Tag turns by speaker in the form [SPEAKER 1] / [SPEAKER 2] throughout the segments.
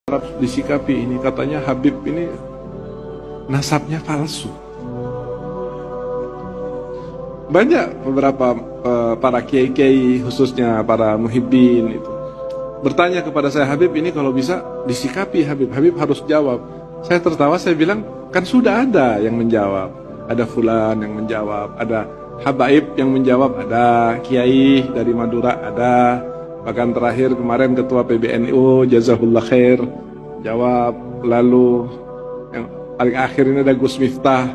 [SPEAKER 1] harus disikapi ini, katanya Habib ini nasabnya palsu. Banyak beberapa para kiai-kiai, khususnya para muhibbin itu bertanya kepada saya, Habib ini kalau bisa disikapi, Habib harus jawab. Saya tertawa, saya bilang, kan sudah ada yang menjawab, ada fulan yang menjawab, ada habaib yang menjawab, ada kiai dari Madura, ada. Bahkan terakhir kemarin ketua PBNU Jazahullah Khair jawab. Lalu yang paling akhir ini ada Gus Miftah,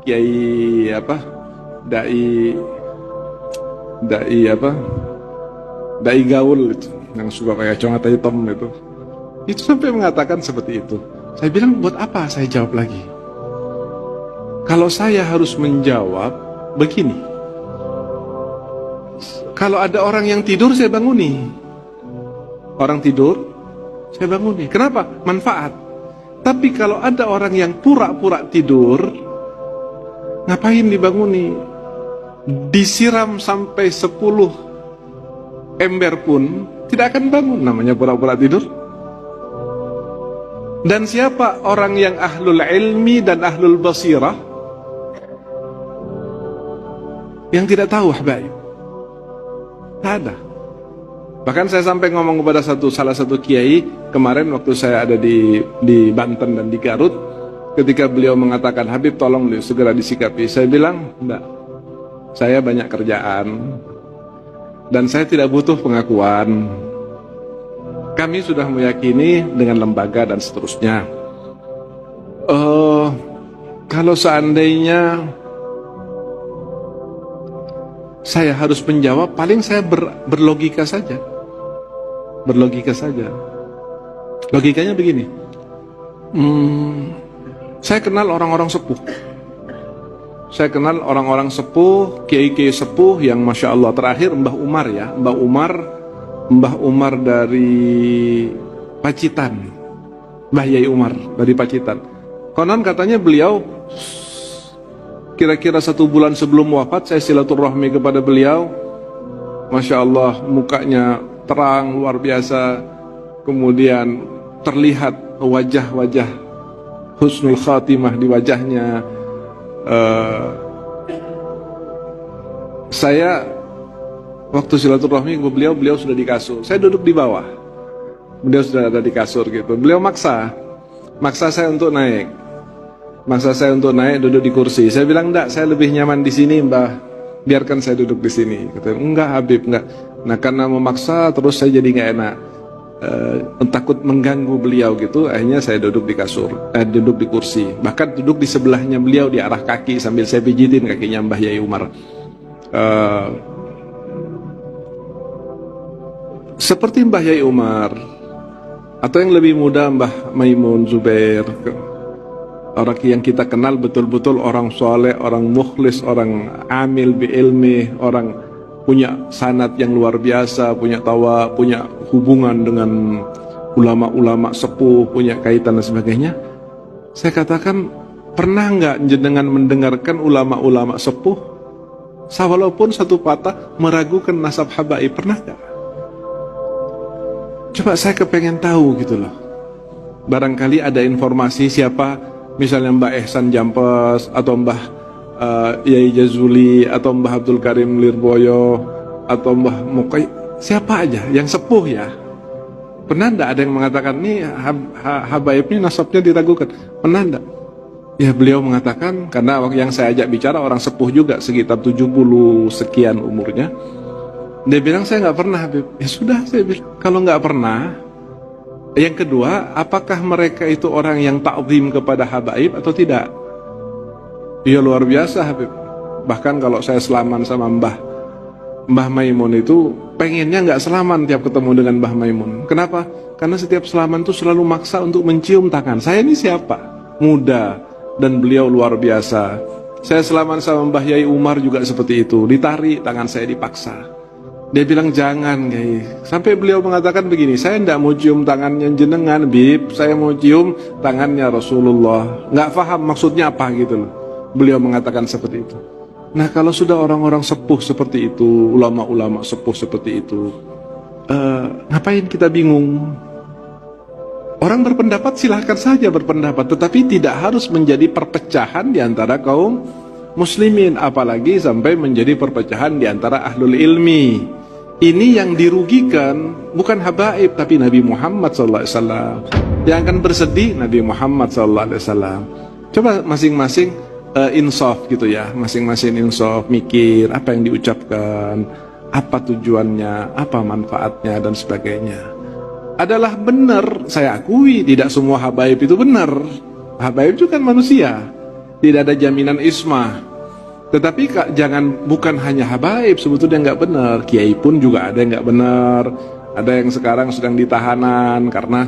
[SPEAKER 1] kiai apa, dai gaul itu, yang suka kayak congat hitam itu sampai mengatakan seperti itu. Saya bilang, buat apa saya jawab lagi? Kalau saya harus menjawab begini, kalau ada orang yang tidur, saya banguni. Orang tidur, saya banguni. Kenapa? Manfaat. Tapi kalau ada orang yang pura-pura tidur, ngapain dibanguni? Disiram sampai 10 ember pun tidak akan bangun, namanya pura-pura tidur. Dan siapa orang yang ahlul ilmi dan ahlul basirah yang tidak tahu habaib? Tak ada. Bahkan saya sampai ngomong kepada salah satu kiai kemarin waktu saya ada di Banten dan di Garut, ketika beliau mengatakan, Habib tolong segera disikapi. Saya bilang, enggak, saya banyak kerjaan dan saya tidak butuh pengakuan. Kami sudah meyakini dengan lembaga dan seterusnya. Kalau seandainya saya harus menjawab, paling saya berlogika saja. Berlogika saja. Logikanya begini. Saya kenal orang-orang sepuh. Saya kenal orang-orang sepuh, kiai-kiai sepuh yang Masya Allah. Terakhir Mbah Umar ya. Mbah Umar dari Pacitan. Mbah Yai Umar dari Pacitan. Konon katanya beliau kira-kira 1 bulan sebelum wafat, saya silaturahmi kepada beliau. Masya Allah, mukanya terang luar biasa. Kemudian terlihat wajah-wajah husnul khatimah di wajahnya. Saya waktu silaturahmi ke beliau sudah di kasur. Saya duduk di bawah. Beliau sudah ada di kasur gitu. Beliau maksa saya untuk naik. Duduk di kursi. Saya bilang, enggak, saya lebih nyaman di sini, Mbah. Biarkan saya duduk di sini. Kata, enggak Habib, enggak. Nah, karena memaksa terus saya jadi enggak enak. Takut mengganggu beliau gitu. Akhirnya saya duduk di kasur, duduk di kursi. Bahkan duduk di sebelahnya beliau di arah kaki sambil saya pijitin kakinya Mbah Yai Umar. Seperti Mbah Yai Umar atau yang lebih muda Mbah Maimun Zubair, orang yang kita kenal betul-betul orang soleh, orang mukhlis, orang amil bi ilmi, orang punya sanad yang luar biasa, punya hubungan dengan ulama-ulama sepuh, punya kaitan dan sebagainya. Saya katakan, pernah nggak jenengan mendengarkan ulama-ulama sepuh walaupun satu patah meragukan nasab habaib? Pernah nggak? Coba saya kepengen tahu gitu loh. Barangkali ada informasi siapa, misalnya Mbah Ehsan Jampes atau Mbah Yai Jazuli atau Mbah Abdul Karim Lirboyo atau Mbah Mukai, siapa aja yang sepuh ya. Pernah enggak ada yang mengatakan nih habaib ini nasabnya diragukan? Pernah enggak? Ya beliau mengatakan, karena yang saya ajak bicara orang sepuh juga, sekitar 70 sekian umurnya. Dia bilang, saya nggak pernah Habib. Ya sudah, saya bilang, kalau nggak pernah. Yang kedua, apakah mereka itu orang yang ta'zim kepada habaib atau tidak? Iya, luar biasa Habib. Bahkan kalau saya selaman sama Mbah Maimun itu, pengennya nggak selaman tiap ketemu dengan Mbah Maimun. Kenapa? Karena setiap selaman itu selalu maksa untuk mencium tangan. Saya ini siapa? Muda. Dan beliau luar biasa. Saya selaman sama Mbah Yai Umar juga seperti itu. Ditarik tangan saya, dipaksa. Dia bilang, jangan Gai. Sampai beliau mengatakan begini, saya tidak mau cium tangannya jenengan Bib, saya mau cium tangannya Rasulullah. Nggak paham maksudnya apa gitu loh. Beliau mengatakan seperti itu. Nah, kalau sudah orang-orang sepuh seperti itu, ulama-ulama sepuh seperti itu, ngapain kita bingung? Orang berpendapat silahkan saja berpendapat, tetapi tidak harus menjadi perpecahan di antara kaum muslimin, apalagi sampai menjadi perpecahan di antara ahlul ilmi. Ini yang dirugikan bukan habaib, tapi Nabi Muhammad SAW. Yang akan bersedih Nabi Muhammad SAW. Coba masing-masing insaf gitu ya, masing-masing insaf, mikir apa yang diucapkan, apa tujuannya, apa manfaatnya dan sebagainya. Adalah benar, saya akui tidak semua habaib itu benar. Habaib itu kan manusia, tidak ada jaminan ismah. Tetapi bukan hanya habaib sebetulnya nggak benar, kiai pun juga ada yang nggak benar. Ada yang sekarang sedang ditahanan karena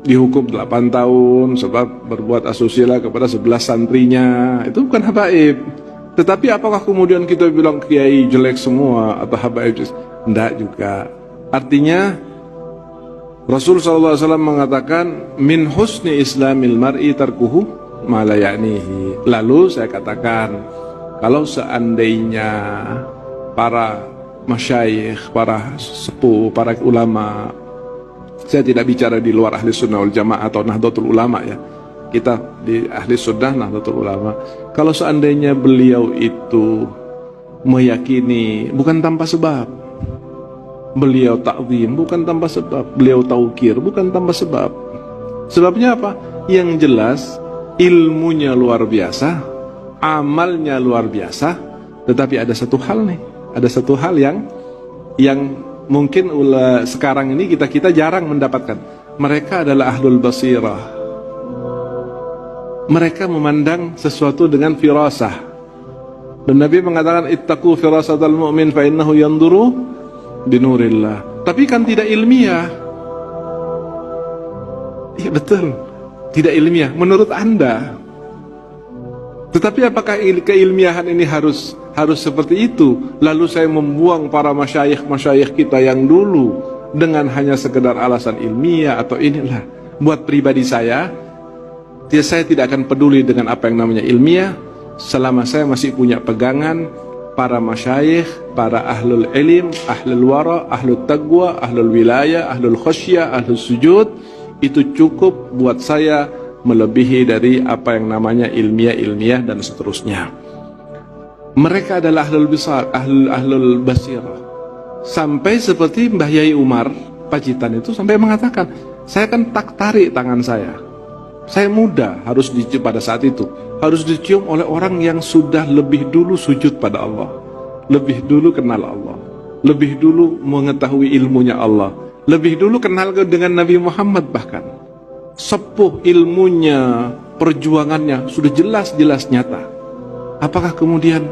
[SPEAKER 1] dihukum 8 tahun sebab berbuat asusila kepada 11 santrinya. Itu bukan habaib. Tetapi apakah kemudian kita bilang kiai jelek semua atau habaib? Enggak juga. Artinya Rasul SAW mengatakan min husni islamil mar'i tarkuhu ma la ya'nihi. Lalu saya katakan, kalau seandainya para masyayikh, para sepuh, para ulama, saya tidak bicara di luar ahli sunnah wal jamaah atau nahdlatul ulama ya, kita di ahli sunnah nahdlatul ulama, kalau seandainya beliau itu meyakini bukan tanpa sebab, beliau ta'zim bukan tanpa sebab, beliau taukir bukan tanpa sebab. Sebabnya apa? Yang jelas ilmunya luar biasa, amalnya luar biasa. Tetapi ada satu hal nih, ada satu hal yang mungkin sekarang ini kita jarang mendapatkan. Mereka adalah ahlul basirah. Mereka memandang sesuatu dengan firasah. Dan Nabi mengatakan ittaqu firasatal mu'min fa innahu yanduru binurillah. Tapi kan tidak ilmiah. Iya betul, tidak ilmiah menurut Anda. Tetapi apakah keilmiahan ini harus seperti itu? Lalu saya membuang para masyayikh kita yang dulu dengan hanya sekedar alasan ilmiah atau inilah. Buat pribadi saya tidak akan peduli dengan apa yang namanya ilmiah selama saya masih punya pegangan para masyayikh, para ahlul ilim, ahlul wara, ahlul taqwa, ahlul wilayah, ahlul khasyah, ahlul sujud. Itu cukup buat saya melebihi dari apa yang namanya ilmiah dan seterusnya. Mereka adalah ahlul basirah. Sampai seperti Mbah Yai Umar Pacitan itu sampai mengatakan, saya kan tak tarik tangan saya muda harus dicium pada saat itu, harus dicium oleh orang yang sudah lebih dulu sujud pada Allah, lebih dulu kenal Allah, lebih dulu mengetahui ilmunya Allah, lebih dulu kenal dengan Nabi Muhammad, bahkan sepuh ilmunya, perjuangannya sudah jelas-jelas nyata. Apakah kemudian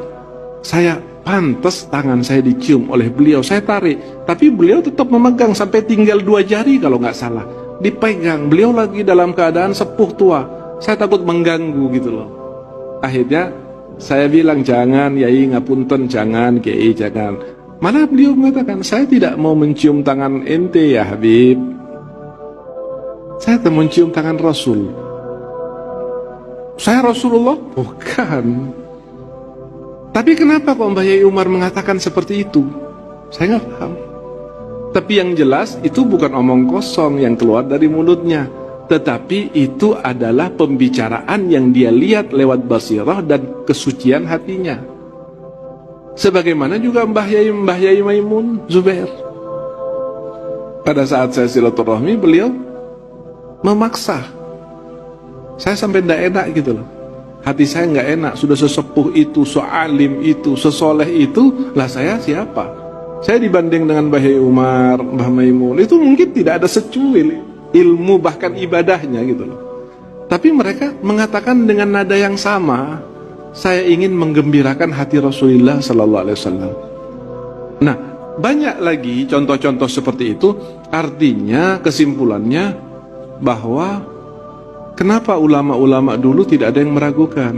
[SPEAKER 1] saya pantas tangan saya dicium oleh beliau? Saya tarik, tapi beliau tetap memegang sampai tinggal 2 jari kalau nggak salah, dipegang. Beliau lagi dalam keadaan sepuh tua. Saya takut mengganggu gitu loh. Akhirnya saya bilang, jangan Yai, ngapunten, jangan Kiai, jangan. Malah beliau mengatakan, saya tidak mau mencium tangan ente ya Habib, saya akan mencium tangan Rasul. Saya Rasulullah? Bukan. Tapi kenapa kok Mbah Yai Umar mengatakan seperti itu? Saya nggak paham. Tapi yang jelas itu bukan omong kosong yang keluar dari mulutnya, tetapi itu adalah pembicaraan yang dia lihat lewat basirah dan kesucian hatinya. Sebagaimana juga Mbah Yai Maimun Zubair. Pada saat saya silaturahmi, beliau memaksa. Saya sampai tidak enak gitu loh. Hati saya nggak enak. Sudah sesepuh itu, sealim itu, sesoleh itu, lah saya siapa? Saya dibanding dengan Mbah Yai Umar, Mbah Maimun, itu mungkin tidak ada secuil ilmu bahkan ibadahnya gitu loh. Tapi mereka mengatakan dengan nada yang sama, saya ingin menggembirakan hati Rasulullah Sallallahu Alaihi Wasallam. Nah, banyak lagi contoh-contoh seperti itu. Artinya kesimpulannya bahwa kenapa ulama-ulama dulu tidak ada yang meragukan,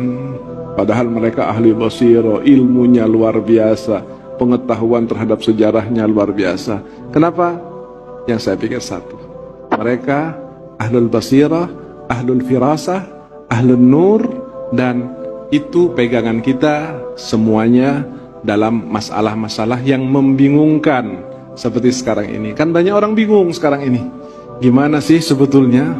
[SPEAKER 1] padahal mereka ahli basirah, ilmunya luar biasa, pengetahuan terhadap sejarahnya luar biasa. Kenapa? Yang saya pikir satu, mereka ahlul basirah, ahlul firasah, ahlul nur, dan itu pegangan kita semuanya dalam masalah-masalah yang membingungkan seperti sekarang ini. Kan banyak orang bingung sekarang ini, gimana sih sebetulnya